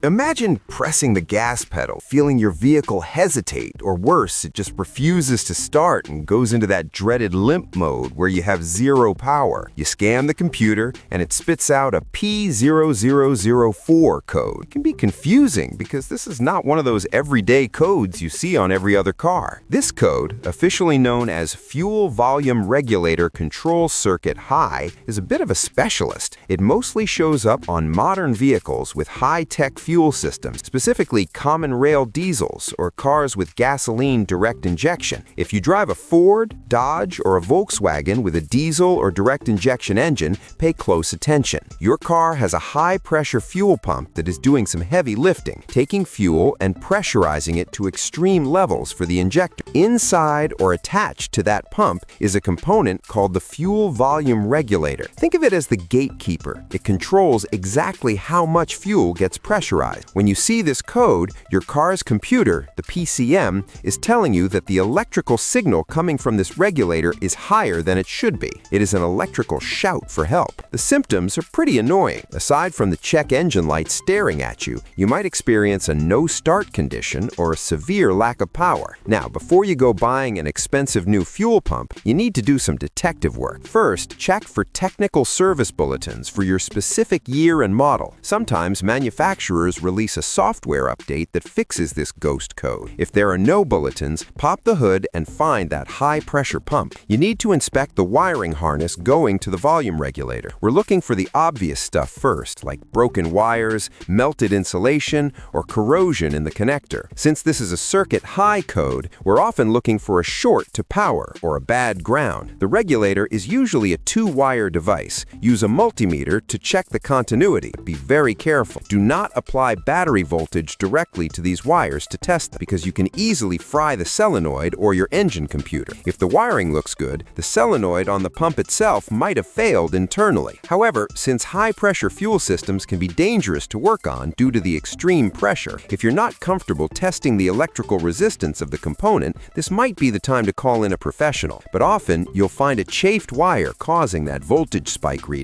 Imagine pressing the gas pedal, feeling your vehicle hesitate, or worse, it just refuses to start and goes into that dreaded limp mode where you have zero power. You scan the computer and it spits out a P0004 code. It can be confusing because this is not one of those everyday codes you see on every other car. This code, officially known as Fuel Volume Regulator Control Circuit High, is a bit of a specialist. It mostly shows up on modern vehicles with high-tech fuel systems, specifically common rail diesels or cars with gasoline direct injection. If you drive a Ford, Dodge, or a Volkswagen with a diesel or direct injection engine, pay close attention. Your car has a high-pressure fuel pump that is doing some heavy lifting, taking fuel and pressurizing it to extreme levels for the injector. Inside or attached to that pump is a component called the fuel volume regulator. Think of it as the gatekeeper. It controls exactly how much fuel gets pressurized. When you see this code, your car's computer, the PCM, is telling you that the electrical signal coming from this regulator is higher than it should be. It is an electrical shout for help. The symptoms are pretty annoying. Aside from the check engine light staring at you, you might experience a no-start condition or a severe lack of power. Now, before you go buying an expensive new fuel pump, you need to do some detective work. First, check for technical service bulletins for your specific year and model. Sometimes manufacturers release a software update that fixes this ghost code. If there are no bulletins, pop the hood and find that high-pressure pump. You need to inspect the wiring harness going to the volume regulator. We're looking for the obvious stuff first, like broken wires, melted insulation, or corrosion in the connector. Since this is a circuit high code, we're often looking for a short to power or a bad ground. The regulator is usually a two-wire device. Use a multimeter to check the continuity. Be very careful. Do not apply battery voltage directly to these wires to test them, because you can easily fry the solenoid or your engine computer. If the wiring looks good, the solenoid on the pump itself might have failed internally. However, since high-pressure fuel systems can be dangerous to work on due to the extreme pressure, if you're not comfortable testing the electrical resistance of the component, this might be the time to call in a professional. But often, you'll find a chafed wire causing that voltage spike reading.